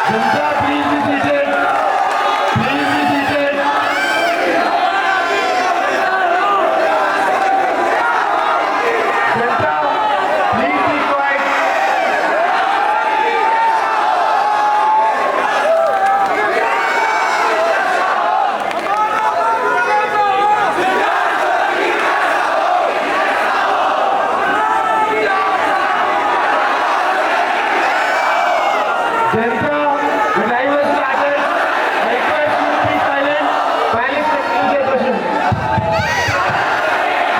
Janata, please be seated. Please be seated. Janata, please be quiet. Janata, the time has started. I request you to be silent. Finalists, let me get questions.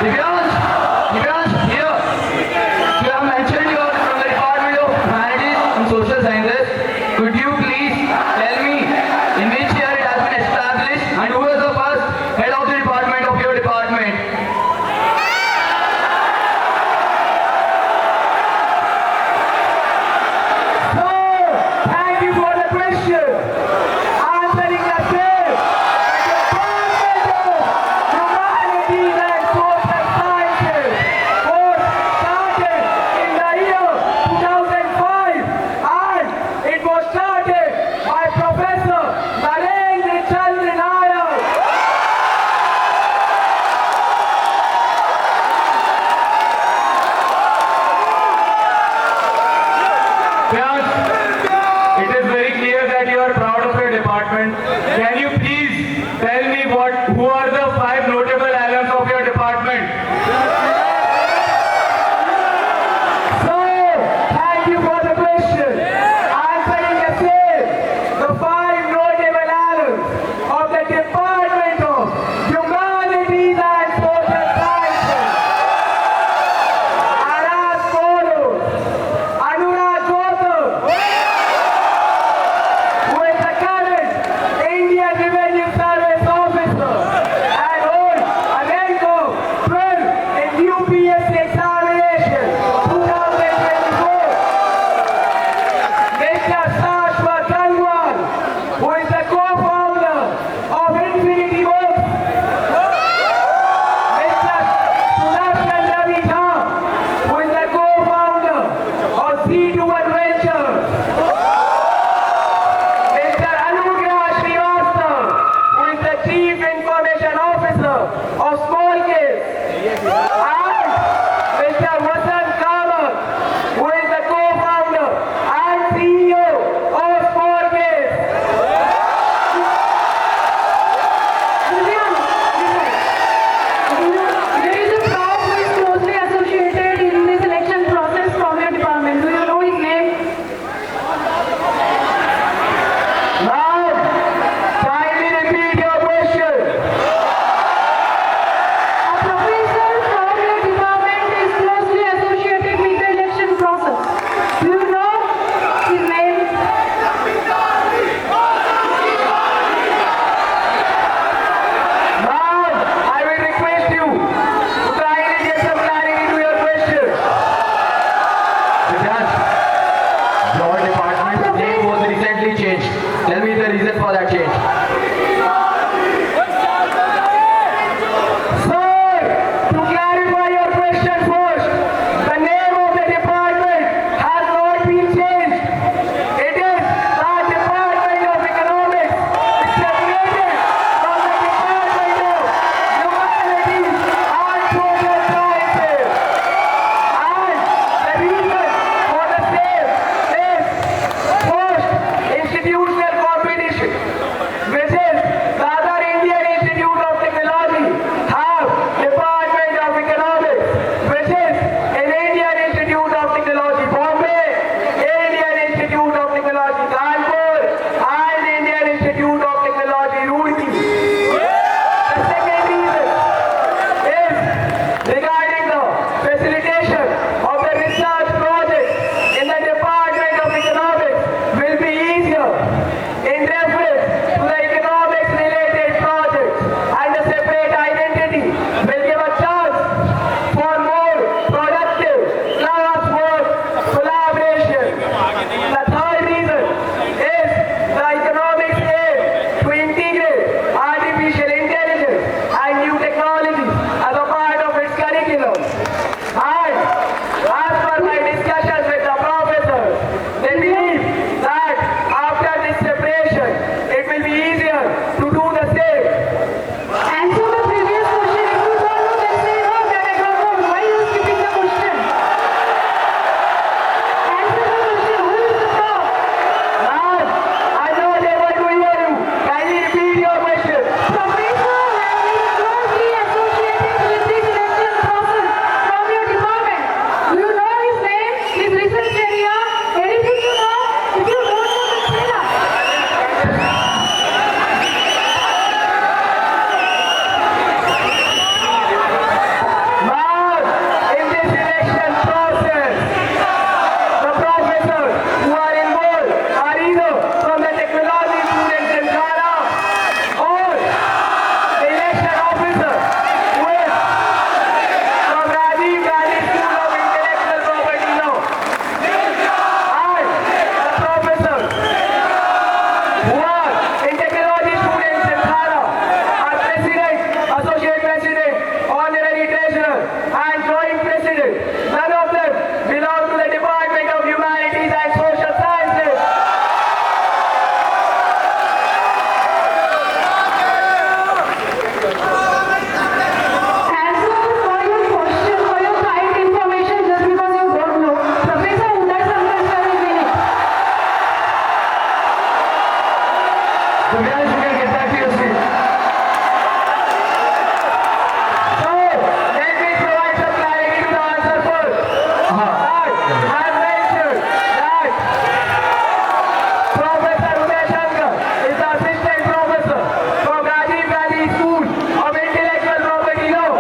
Divyansh, here. You have mentioned you are from the Department of Humanities and Social Sciences. Could you please tell me in which year it has been established and who was the first head of the department of your department? Thank you for the question. Answering the same. The Department of Humanities and Social Sciences was started in the year 2005 and it was started by Professor Narendra Chandra Nayak. Vyas, it is very clear that you are proud of your department. Can you please tell me who are the 5 notable alums of your department? So, thank you for the question. Answering the same, the 5 notable alums of the Department of Humanities and Social Sciences are as follows. Anurag Gautam, who is the current Indian Revenue Service officer and holds a rank of 12 in UPSC examination 2024. Mr. Shashwat Gangwal, who is the co-founder of Infinity Books. Mr. Sudarshan Ravi Jha, who is the co-founder of C2 Adventures. Mr. Anugrah Srivastava, who is the Chief Information Officer of Small Case. And Mr. Vasant Kamath, who is the co-founder and CEO of Small Case. There is a proud who is closely associated in the selection process from your department. Do you know his name? Now, kindly repeat your question. A professor from your department is closely associated with the election process. Do you know his name? Now, I will request you to kindly get some clarity to your question. Judge, your department's name was recently changed. Tell me the reason for that change. Sir, to clarify your question first, the name of the department has not been changed. It is the Department of Economics. It's separated from the Department of Humanities and Social Sciences. And the reason for the same is first, institutional competition. Divyansh, you can get back to your seat. So, let me provide some clarity to the answer first. That I mentioned that Professor Uday Shankar is the assistant professor from Rajiv Gandhi School of Intellectual Property Law.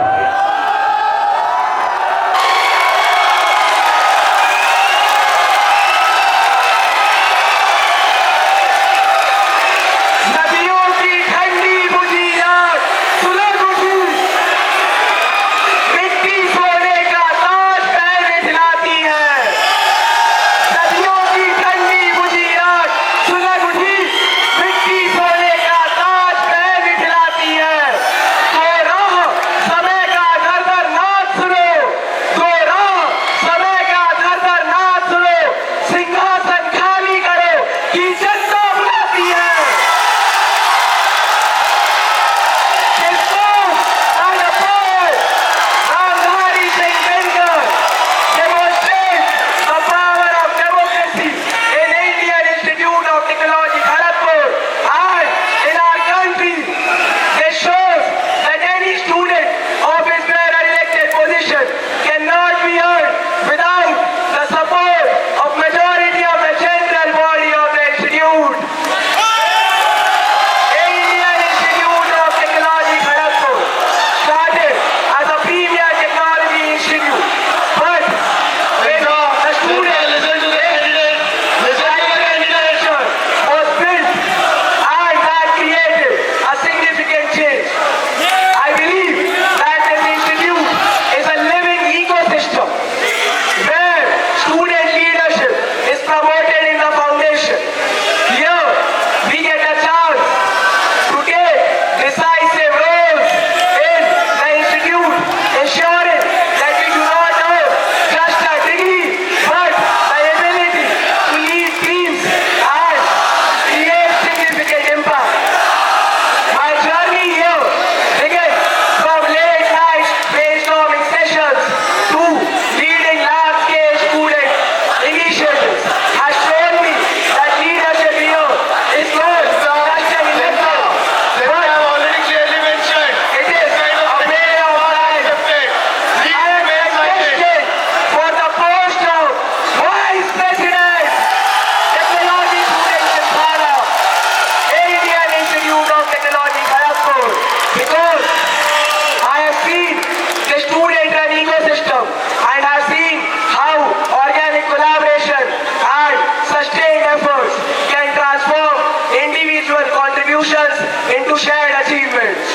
नदियों की ठंडी बुझी रात सुलग उठी, मिट्टी सोने का ताज पैर में दिलाती है। नदियों की ठंडी बुझी रात सुलग उठी, मिट्टी सोने का ताज पैर में दिलाती है। तो राह समय का दर नाच सुनो, तो राह समय का दर नाच सुनो, सिंहासन खाली करो कि जनता बुलाती है। And a poet, Ramdhari Singh Dinkar, demonstrates the power of democracy in Indian Institute of Technology, Kharagpur, and in our country. This shows that any student of his where elected position cannot be earned without the support of majority of the central body of the institute. Indian Institute of Technology, Kharagpur started as a premier technology institute, but when the student education was built, and that created a significant change. I believe that this institute is a living ecosystem where student leadership is promoted in the foundation. Here we get a chance to take decisive roles in the institute, ensuring that we do not earn just a degree, but the ability to lead teams and create significant impact. My journey here began from late night brainstorming sessions to leading large-scale student initiatives has shown me that leadership here is not just an election, but already clearly mentioned. it is a way of life. I am contesting for the post of Vice President, Technology Students in Bhara, Indian Institute of Technology, Kharagpur, because I have seen the student-run ecosystem and have seen how organic collaboration and sustained efforts can transform individual contributions into shared achievements.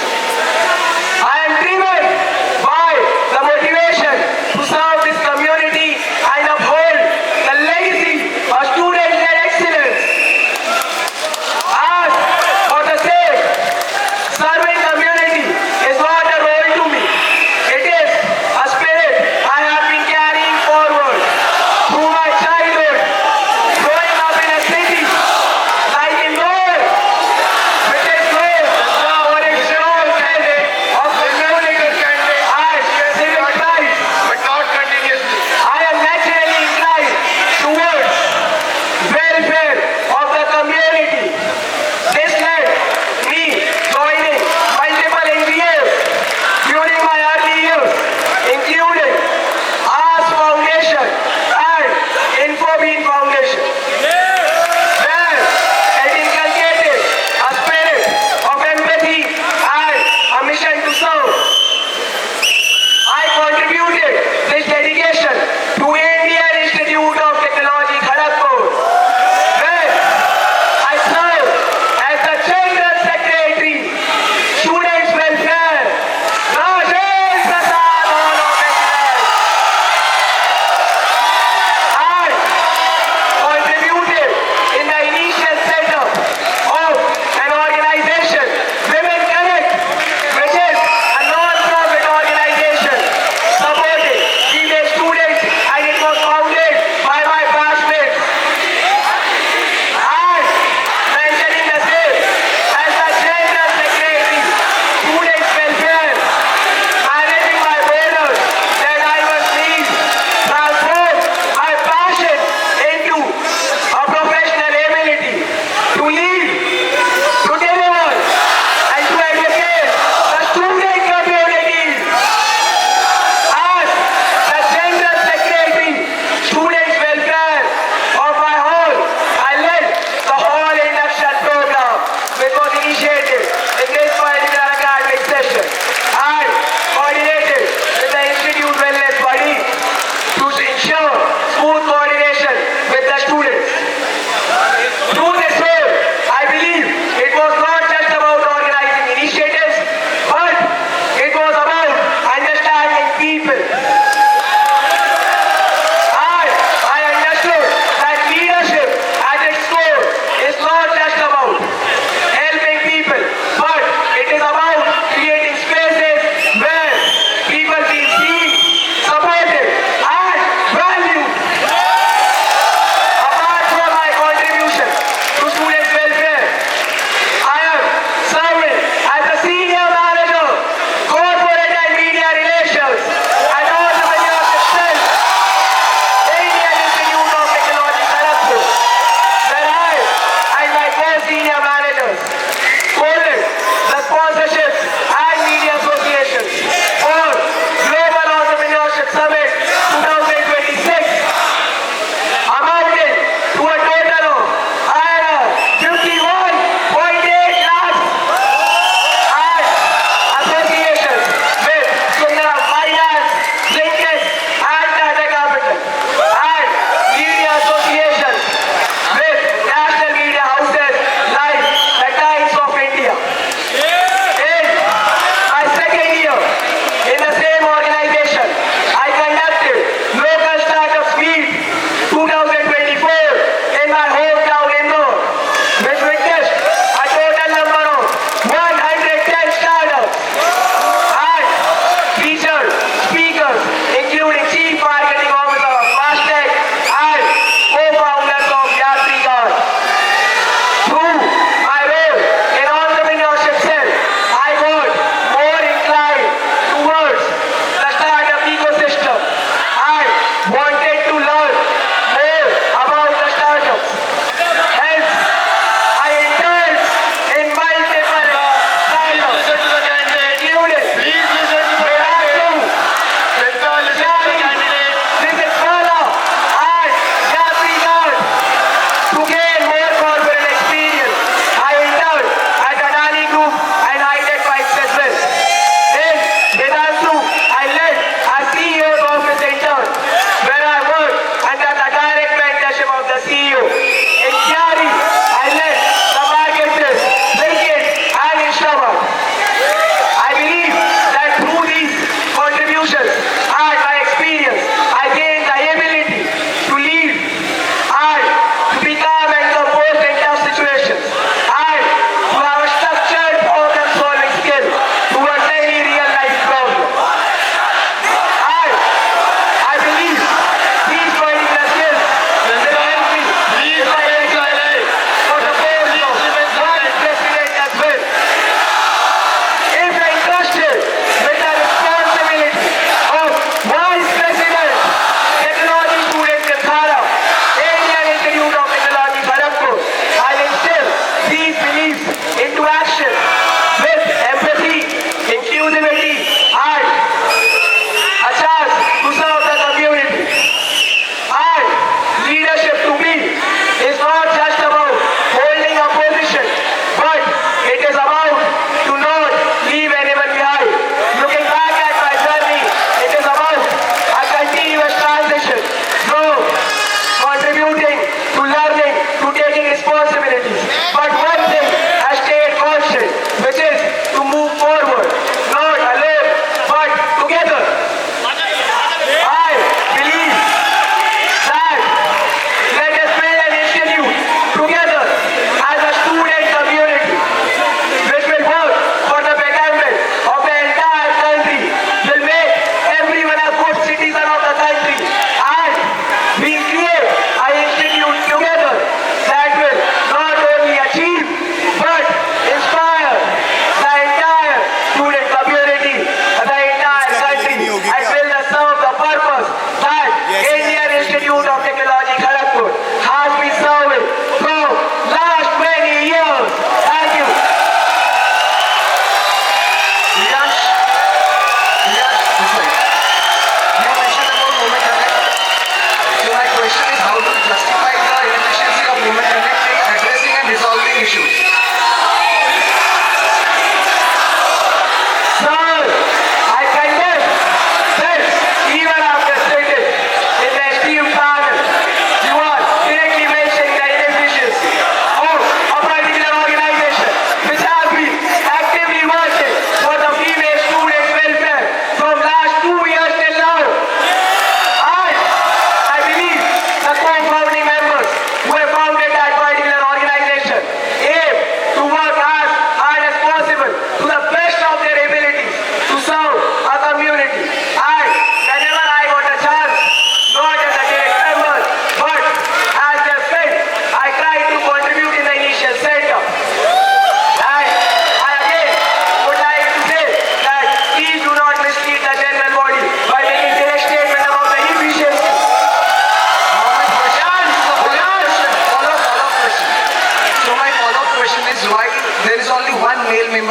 I am driven by the motivation to serve this community and uphold the legacy of student-led excellence. As for the sake, serving community is not a role to me. It is a spirit I have been carrying forward through my childhood, growing up in a city like Indore, which is known for its strong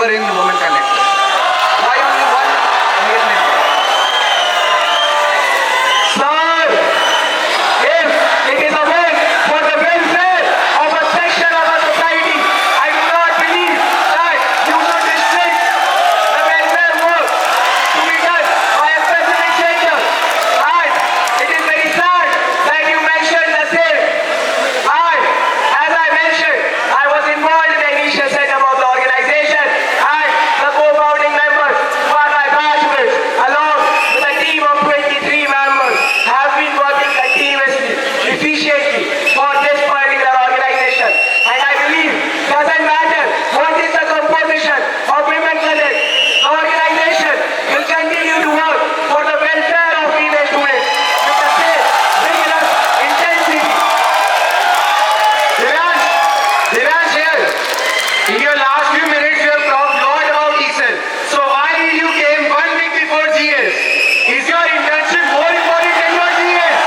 favoring the women conductor? Why only one male member? Sir, if it is a work for the welfare of a section of our society, I do not believe that you should restrict the welfare work to be done by a specific gender. And it is very sad that you mentioned the same. And as I mentioned, I was involved in the initial setup of the organization, and the co-founding members who are my batchmates, along with a team of 23 members, have been working continuously, efficiently for this particular organization. And I believe doesn't matter what is the composition of Women Connect, the organization will continue to work for the welfare of female students with the same rigorous intensity. Divyansh here. In your last few minutes, you have talked a lot about ESL. So why did you came 1 week before GS? Is your internship more important than your GS?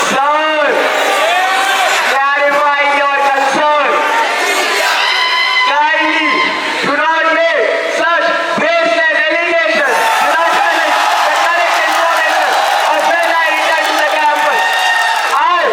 Sir, clarifying your concern. Kindly do not make such baseless allegations. Do not challenge the correct information of when I returned to the campus. I,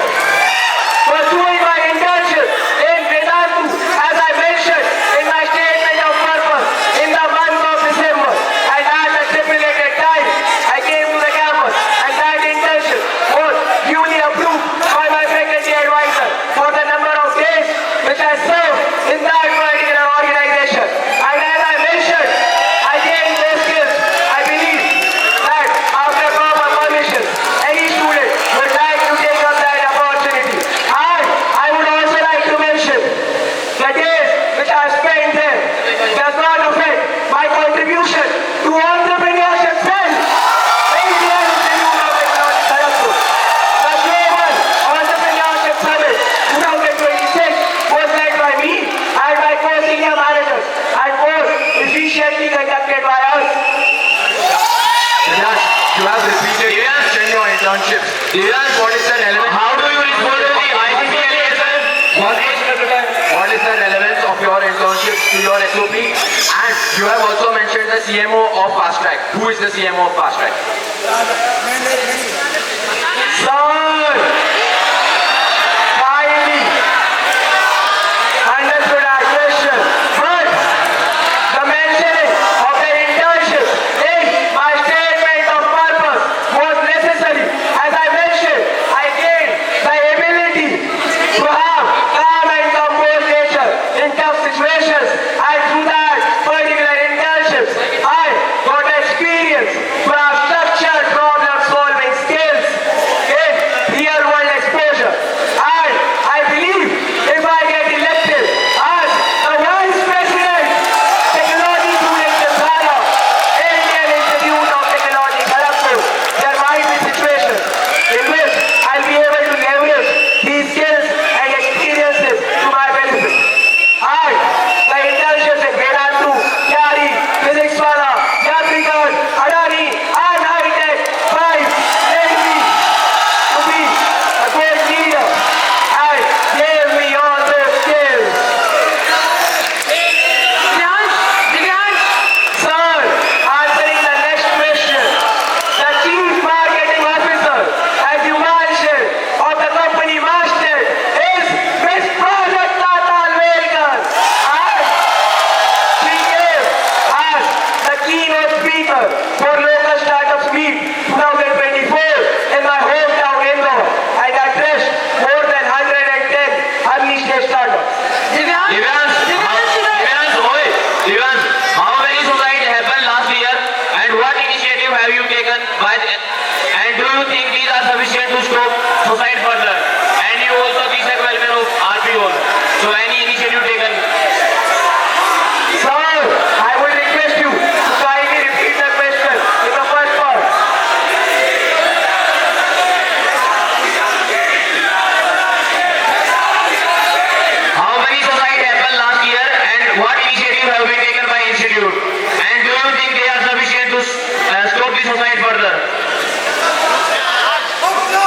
pursuing my internship in Vedantu, as I mentioned in my statement of purpose in the month of December, and at the stipulated time, I came to the campus, and that internship was duly approved by my faculty advisor for the number of days which I served in that particular organization. And as I mentioned, I gained those skills. I believe that after proper permission, any student would like to take up that opportunity. And I would also like to mention the days which I spent there does not affect my contribution to entrepreneurship cell. Indian Institute of Technology, Kharagpur. The Global Entrepreneurship Summit 2026 was led by me and my co-senior managers and was efficiently conducted by us. Divyansh, you have repeatedly mentioned your internships. Divyansh, what is the relevance? How do you respond to the ICCL lesson? What is the relevance of your internships to your SOP? And you have also mentioned the CMO of Fast Track. Who is the CMO of Fast Track? Sir, kindly understood our question, but the mentioning of the internship in my statement of purpose was necessary. As I mentioned, I gained the ability to have calm and composed nature in tough situations, and through that particular internship, I got experience to have structured problem solving skills in real world exposure. And I believe if I get elected as the Vice President, Technology Student Dhara, Indian Institute of Technology, Kharagpur, there might be situations in which I'll be able to leverage these skills and experiences to my benefit. And the internships in Vedantu, Kyari, Physics Wala, Yatrikan, Adani, and High-Tech 5 made me to be a great leader and gave me all those skills. Divyansh, Sir, answering the next question, the Chief Marketing Officer, as you mentioned, of the company Master is Miss Prajakta Talwalkar. And she came as the keynote speaker for Local Startups Meet 2024 in my hometown Indore, and addressed more than 110 early stage startups. Divyansh, how many society happened last year and what initiative have you taken and do you think these are sufficient to scope society further? And you also teach the welfare of RPO. So any initiative taken? Sir, I would request you to kindly repeat the question in the first part. How many society happened last year and what initiative have been taken by institute? And do you think they are sufficient to scope the society further? Oh no,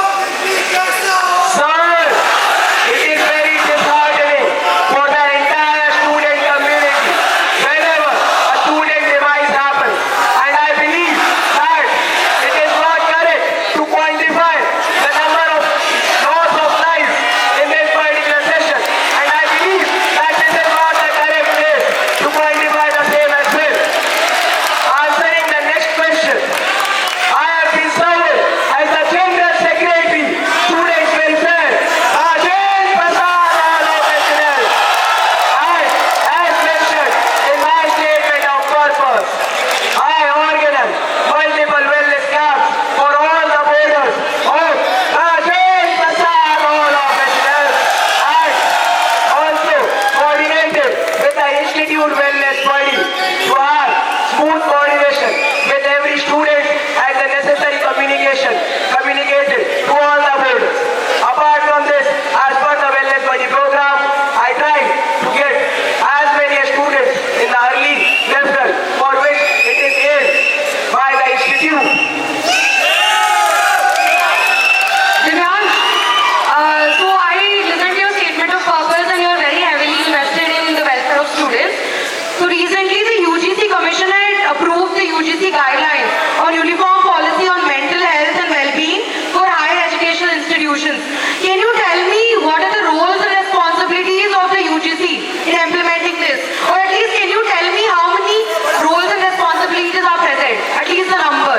institutions. Can you tell me what are the roles and responsibilities of the UGC in implementing this? Or at least can you tell me how many roles and responsibilities are present? At least the number.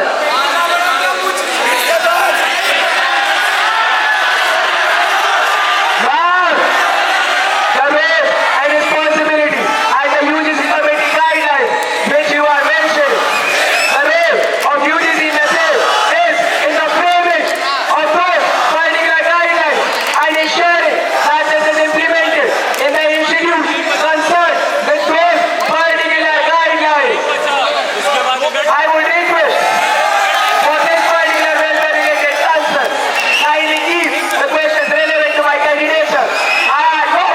Now, the role and responsibility as the UGC committee guidelines which you are mentioning. The role of UGC method is in the framing of those particular guidelines and ensuring that this is implemented in the institutes concerned with those particular guidelines. I would request for this particular welfare-related concern, kindly keep the questions relevant to my candidature. I know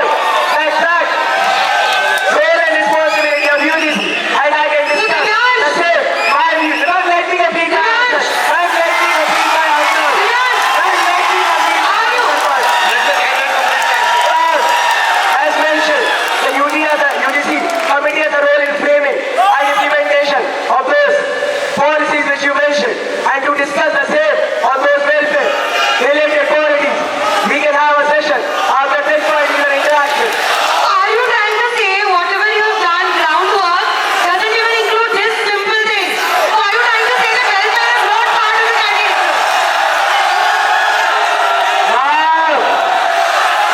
that role and responsibility of UGC, and I can discuss the same. My views. Don't let me complete my answer. Don't let me complete my answer. Don't let me complete my answer. As mentioned, the UGC committee has a role in framing and implementation of those policies which you mentioned, and to discuss the same on those welfare-related policies. We can have a session after this particular interaction. Are you trying to say whatever you have done groundwork doesn't even include this simple thing? So are you trying to say that welfare is not part of the candidature? Now,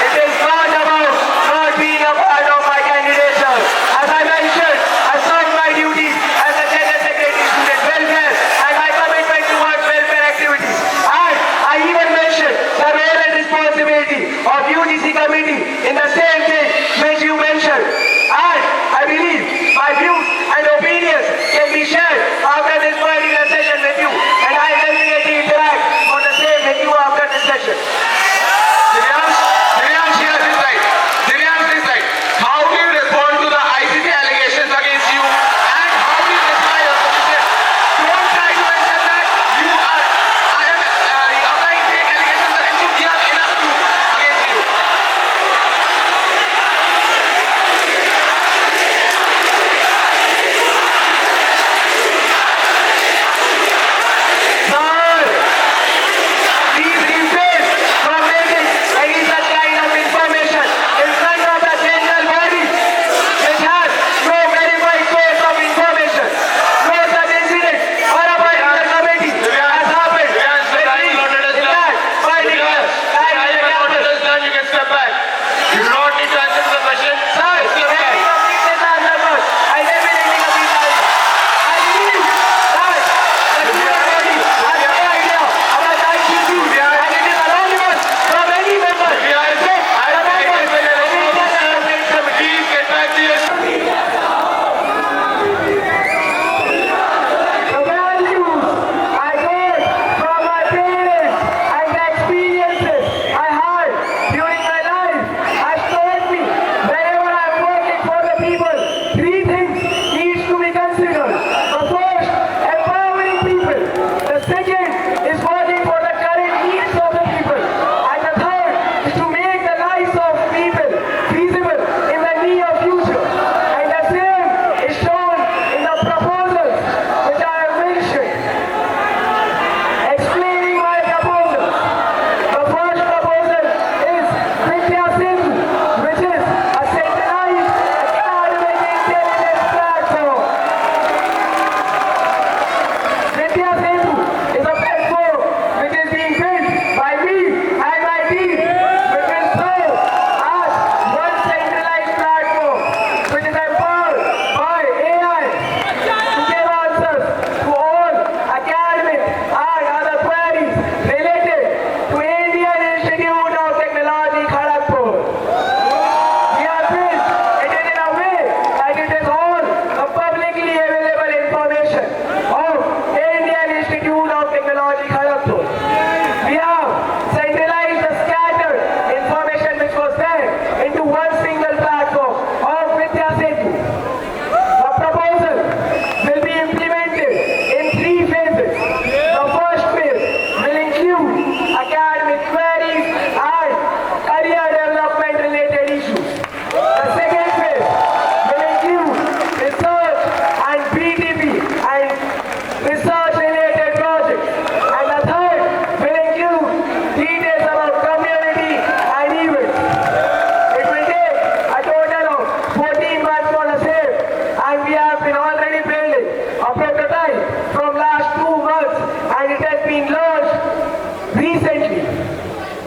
it is not about not being a part of my candidature. As I mentioned, I serve my duties as a General Secretary Student Welfare and my commitment towards welfare activities. And I even mentioned the role and responsibility of UGC committee in the same thing which you mentioned. And I believe my views and opinions can be shared after this particular session with you. And I definitely interact on the same with you after this session. Divyansh, here this side. Divyansh, this side. How do you respond to the ICC allegations against you, and how do you justify your position? Don't try to mention that you are applying fake allegations against you. We have enough proof against you.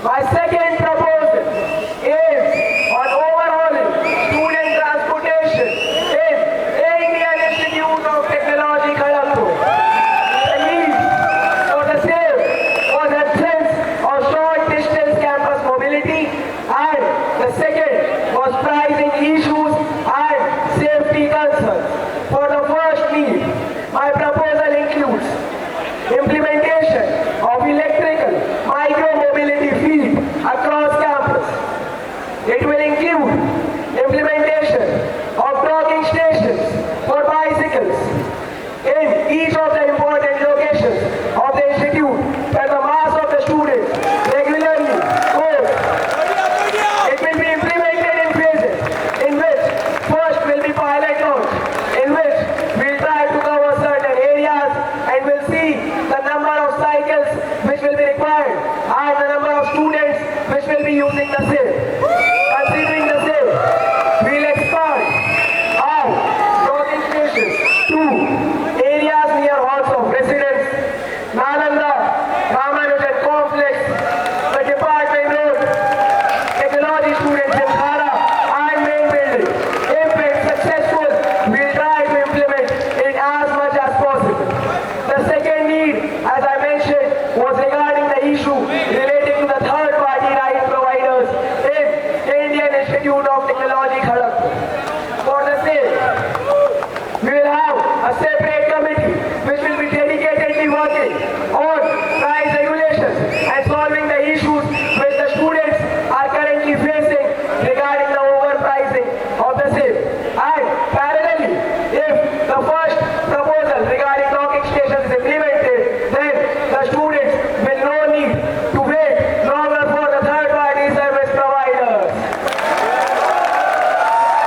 My second proposal is on overhauling student transportation in Indian Institute of Technology, Kharagpur. The need for the same was absence of short distance campus mobility, and the second was pricing issues and safety concerns. For the first need, my proposal includes implementation of electrical micro-mobility feed across campus. It will include implementation of docking stations for bicycles in each of the important locations of the institute where the mass of the students regularly goes. It will be implemented in phases, in which first will be pilot launch, in which we'll try to cover certain areas and we'll see the number of cycles which will be required and the number of students which will be using the same. Considering the same, we'll expand our docking stations to areas near halls of residence, Nalanda, Ramanujan Complex, the Department Road, Technology Students in Khara, and main building. If it's successful, we'll try to implement it as much as possible. The second need, as I mentioned, was regarding the issue relating to the third-party ride providers in Indian Institute of Technology, Kharagpur. For the same, we will have a separate committee which will be dedicatedly working on price regulations and solving the issues which the students are currently facing regarding the overpricing of the same. And parallelly, if the first proposal regarding docking stations is implemented, then the students will no need to wait longer for the third-party service providers.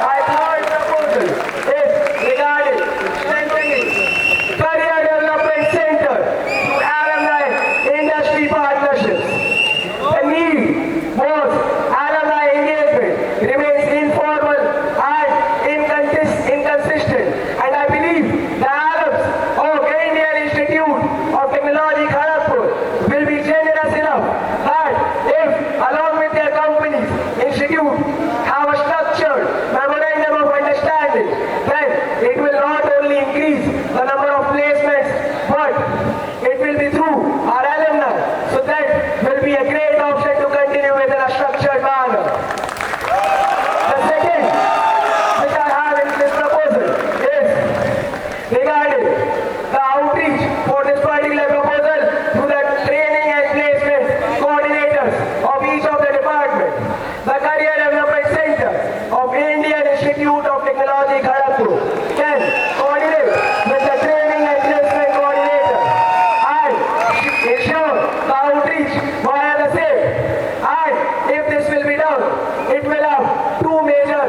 My third proposal is regarding strengthening career development center through alumni industry partnerships. The need was alumni engagement remains informal and inconsistent, and I believe the alums of Indian Institute of Technology, Kharagpur will be generous enough that if, along with their companies, institute have a structured memorandum of understanding, then it will not only increase the number of placements, but it will be through our alumni. So that will be a great option to continue within a structured manner. The second, which I have in this proposal, is regarding the outreach for this particular proposal to the training and placement coordinators of each of the departments. The Career Development Center of Indian Institute of Technology, Kharagpur can coordinate with the training and placement coordinator and ensure the outreach via the same. And if this will be done, it will have two major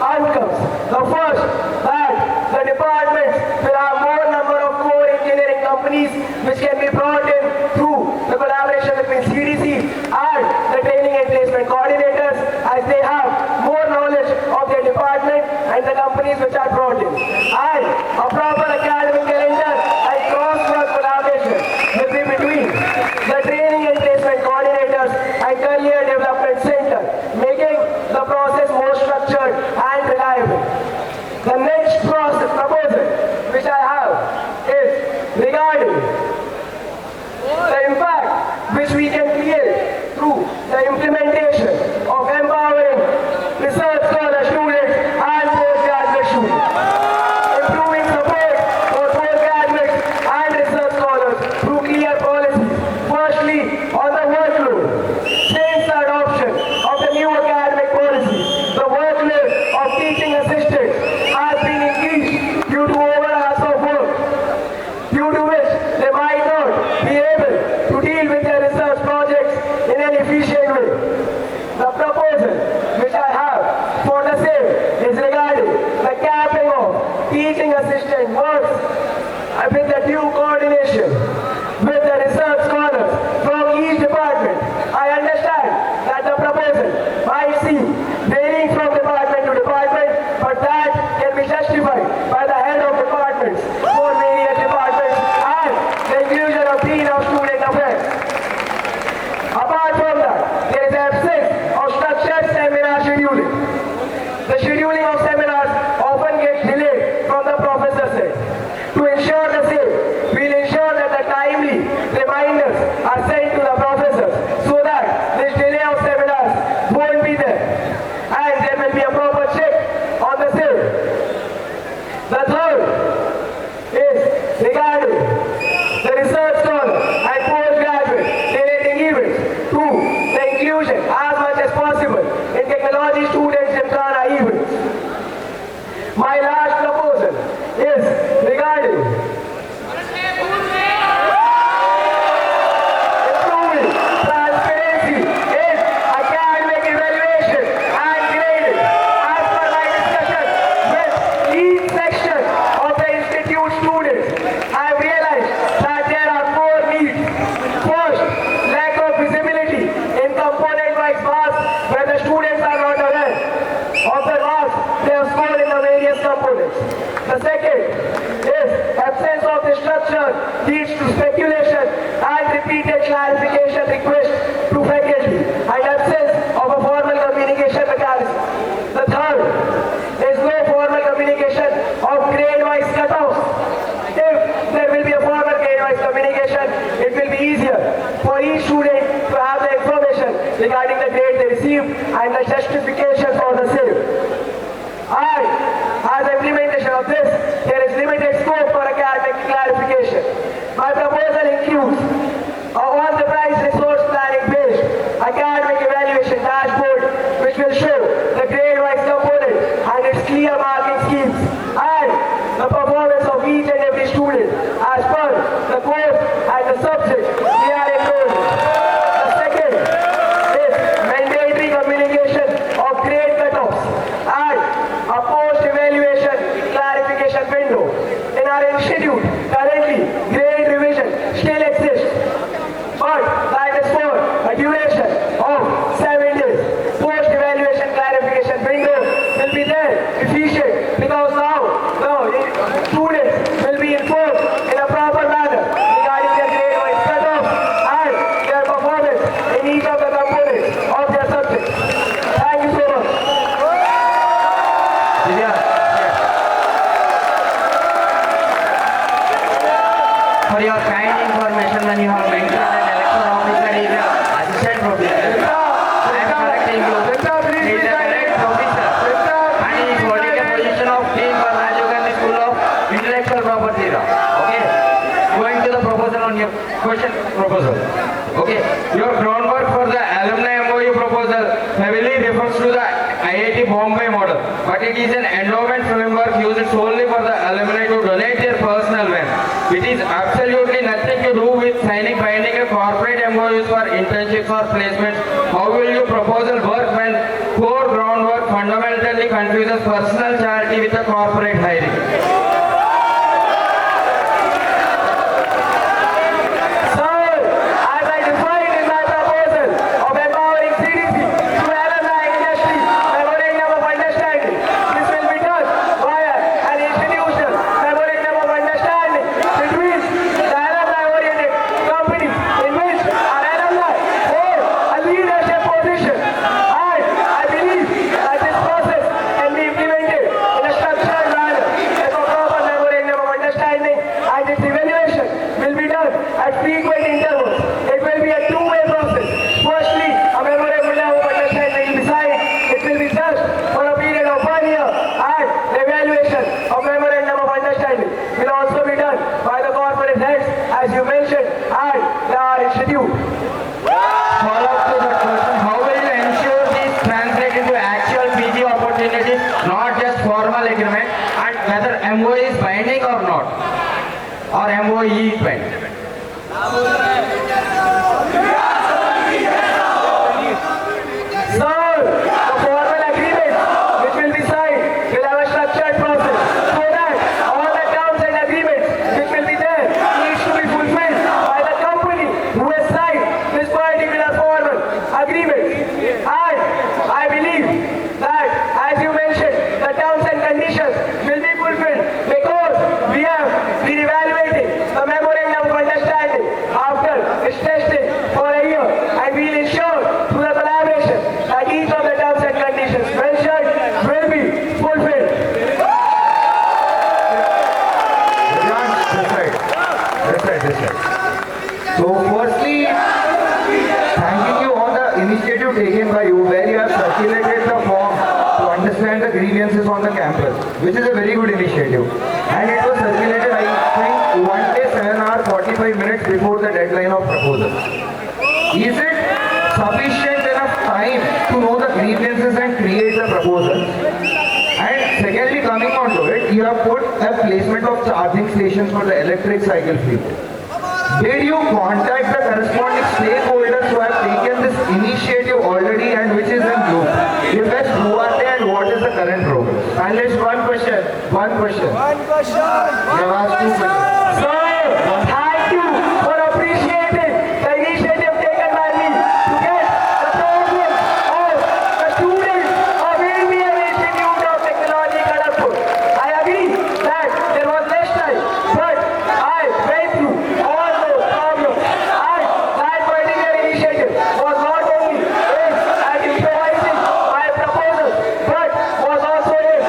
outcomes. The first, that the departments will have more number of core engineering companies which can be brought in through the collaboration between CDC and the training and placement coordinators, as they have more knowledge of their department and the companies which are brought in. And a proper academic calendar and cross-work collaboration will be between the training and placement coordinators and career development center, making the process more structured and reliable. The next proposal which I have is regarding the impact which we can create through the implementation of empowering research scholar students and postgraduate students. Improving support for postgraduates and research scholars through clear policies. Firstly, on the workload. Since the adoption of the new academic policies, the workload of teaching assistants has been increased due to overhours of work, due to which they might not be able to deal with their research projects in an efficient way. The proposal which I have for the same is regarding the capping of teaching assistant works with the due coordination with the research scholars from each department. I understand that the proposal might seem varying from department to department, but that can be justified by the head of departments for various departments and the inclusion of Dean of Student Affairs. Apart from that, inclusion as much as possible in technology students Gymkhana events. My last proposal is regarding improving transparency in academic evaluation and grading. As per my discussion with each section of the institute students, I have realized that there are four needs. First, lack of visibility in component-wise marks where the students are not aware of the marks they have scored in the various components. The second is absence of the structure leads to speculation and repeated clarification requests to faculty and absence of a formal communication mechanism. The third is no formal communication of grade-wise cutoffs. If there will be a formal grade-wise communication, it will be easier for each student to have the information regarding the grade they received and the justification for the same. And as implementation of this, there is limited scope for academic clarification. My proposal includes a on-the-price resource planning based academic evaluation dashboard which will show the grade-wise component and its clear marking schemes and the performance of each and every student as per the course and the subject they are enrolled in. The second is mandatory communication of grade cutoffs and a post-evaluation clarification window. In our institute, currently, grade revision still exists, but that is for a duration of 7 days. Post-evaluation clarification window will be there, efficient, because now the students will be informed in a proper manner regarding their grade-wise cutoff and their performance in each of the components of their subjects. Thank you so much. Divya, for your kind information, when you have mentioned that election officer is an assistant professor, I am correcting you. He is a correct professor and he is holding a position of Dean for Rajiv Gandhi School of Intellectual Property Law. Okay, going to the proposal on your question proposal. Okay, your groundwork for the alumni MOU proposal heavily refers to the IIT Bombay model, but it is an endowment framework used solely for the alumni to donate their personal wealth. It is absolutely nothing to do with signing binding a corporate MOUs for internships or placements. How will your proposal work when core groundwork fundamentally confuses personal charity with a corporate hiring? Sir, as I defined in my proposal of empowering CDC to alumni industry memorandum of understanding, this will be done via an institutional memorandum of understanding between the alumni-oriented companies in which our alumni hold a leadership position. And I believe that this process can be implemented in a structured manner as a proper memorandum of understanding, and its evaluation will be done at frequent intervals. It will be a two-way process. Firstly, a memorandum of understanding will be signed. It will be judged for a period of 1 year, and the evaluation of memorandum of understanding will also be done by the corporate heads, as you mentioned, and our institute. Follow up to that question, how will you ensure this translate into actual PG opportunities, not just formal agreement, and whether MOE is binding or not, or MOE is binding? Sir, the formal agreement which will be signed will have a structured process so that all the terms and agreements which will be there needs to be fulfilled by the company who has signed this particular formal agreement. And I believe that, as you mentioned, the terms and conditions will be fulfilled because we have been evaluating the memorandum of understanding after its testing for a year, and we will ensure through the collaboration that each of the terms and conditions mentioned will be fulfilled. This side. So firstly, thanking you on the initiative taken by you where you have circulated the form to understand the grievances on the campus, which is a very good initiative. And it was circulated, I think, 1 day, 7 hours, 45 minutes before the deadline of proposal. Is it sufficient enough have placement of charging stations for the electric cycle fleet. Did you contact the corresponding stakeholders who have taken this initiative already and which is in loop? If yes, who are they and what is the current progress? And it's one question. You have asked two questions. Sir, thank you for appreciating the initiative taken by me to get the problem of the students of Indian Institute of Technology, Kharagpur. I agree that there was less time, but I went through all those problems. And that particular initiative was not only aimed at improvising my proposals, but was also aimed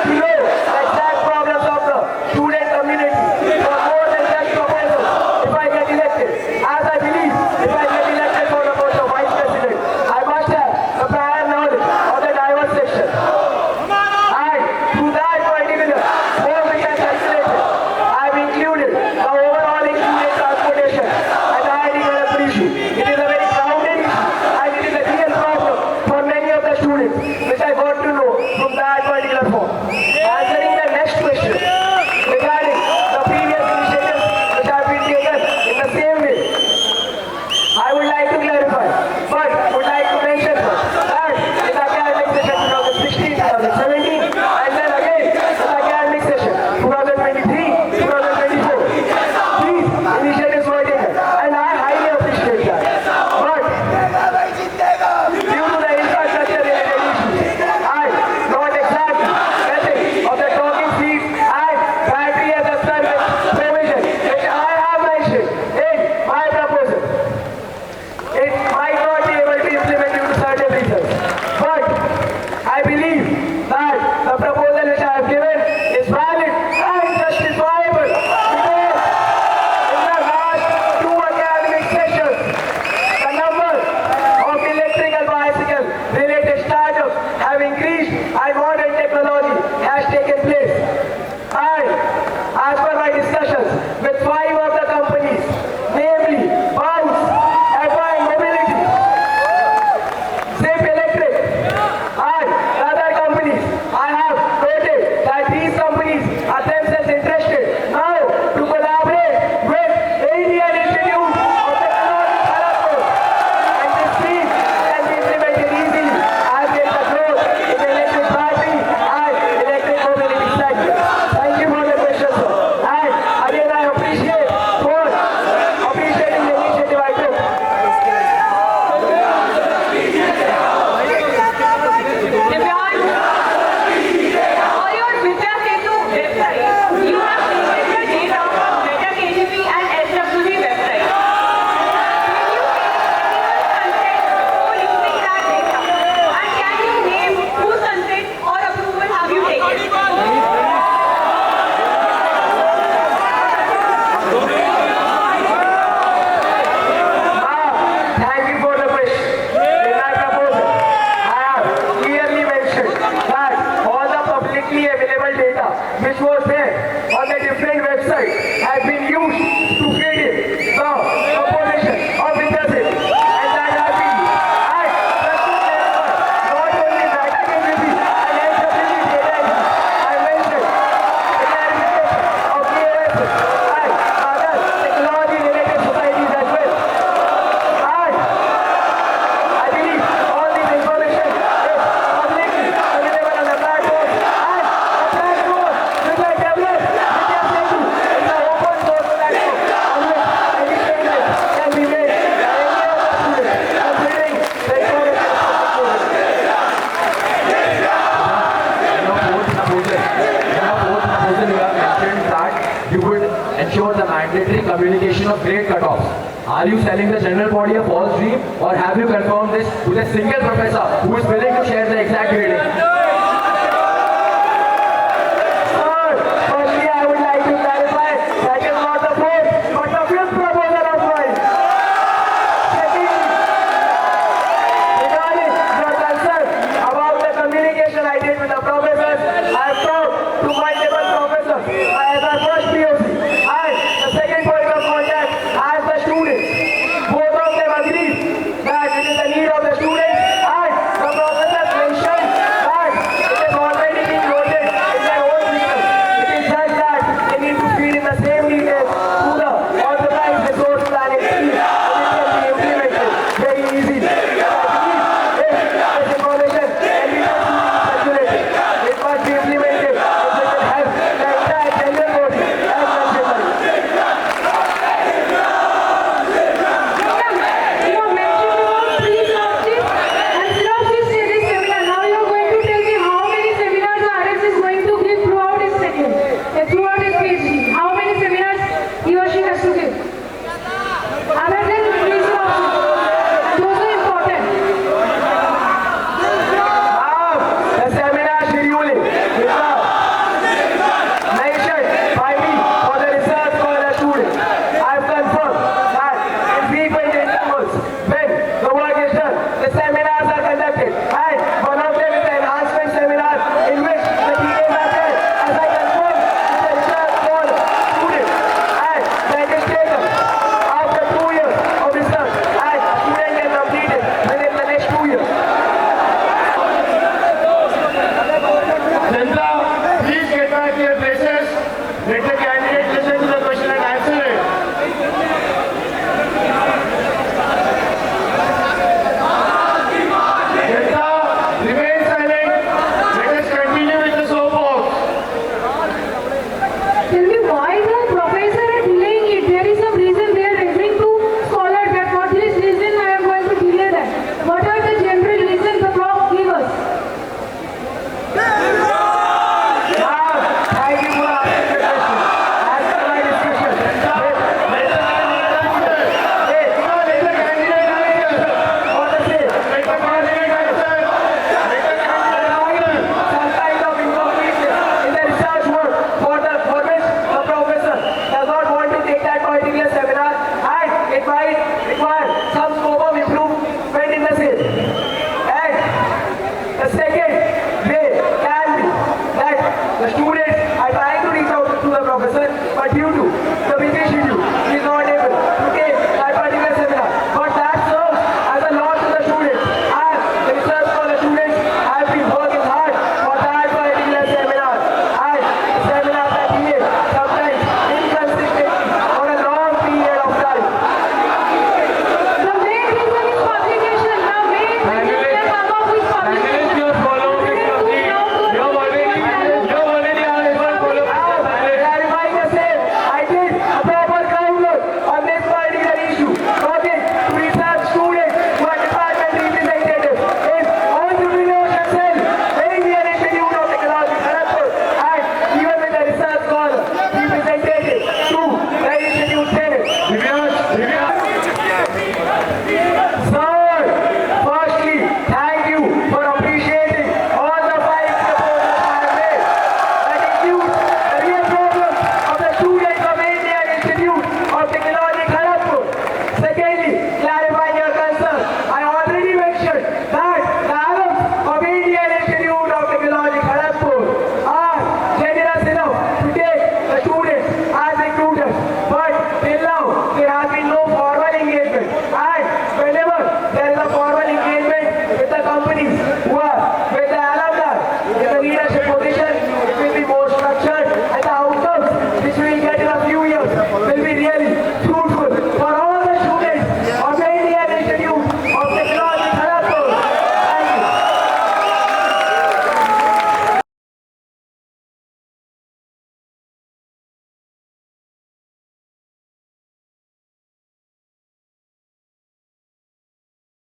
to know the exact problems of the student community for more than just proposals. If I get elected, as I believe, if I get elected for the post of Vice President, I must have the prior knowledge of the diverse section. And through that particular form which I calculated, I have included the overall included transportation and the ID Kharagpur issue. It is a very crowded issue and it is a real problem for many of the students, which I got to know from that particular form. Answering the next question regarding the previous initiatives which have been taken in the same way, I would like to clarify, but would like to mention first that in the academic session 2016-2017 and then again in the academic session 2023-2024, these initiatives were taken and I highly appreciate that. But due to the infrastructure related issues and not exactly getting of the talking seats and battery as a service provision which I have mentioned in my proposal, it might not be able to implement due to certain reasons. But I believe that the proposal which I have given is valid and justifiable because in the last two academic sessions, the number of electrical bicycle related startups have increased and modern technology has taken place. And as per my discussions with 5 of the companies, namely Bounce, FI Mobility, Zip Electric, and other companies, I have noted that these companies are themselves interested now to collaborate with Indian Institute of Technology, Kharagpur. And this scheme can be implemented easily as there is a growth in the electric battery and electric mobility segment. Thank you for the question, sir. And again, I appreciate for appreciating the initiative I took. Divyan, on your Vidya Setu website, you have presented data from Meta KGP and SWB website. Can you take anyone consent for using that data? And can you name whose consent or approval have you taken? Thank you for the question. In my proposal, I have clearly mentioned that all the publicly available data which was there on the different websites have been used to feed in the proposition of Intercity. And that has been used. And just to clarify, not only that KGP and SWB data is used, I mentioned the clarification of KOS and other technology related societies as well. And I believe all this information is publicly available on the platform and the platform which I developed, Vidya Setu, is an open source platform on which any changes can be made by any of the students considering the information You have mentioned that you would ensure the mandatory communication of grade cutoffs. Are you selling the general body a false dream, or have you confirmed this with a single professor who is willing to share the exact grading? Sir, firstly I would like to clarify that is not the fourth but the fifth proposal of mine. Secondly, regarding your concern about the communication I did with the professors, I have talked to multiple professors as our first POC and the second point of contact as the students. Both of them agreed that it is the need of the students and the professors mentioned What are the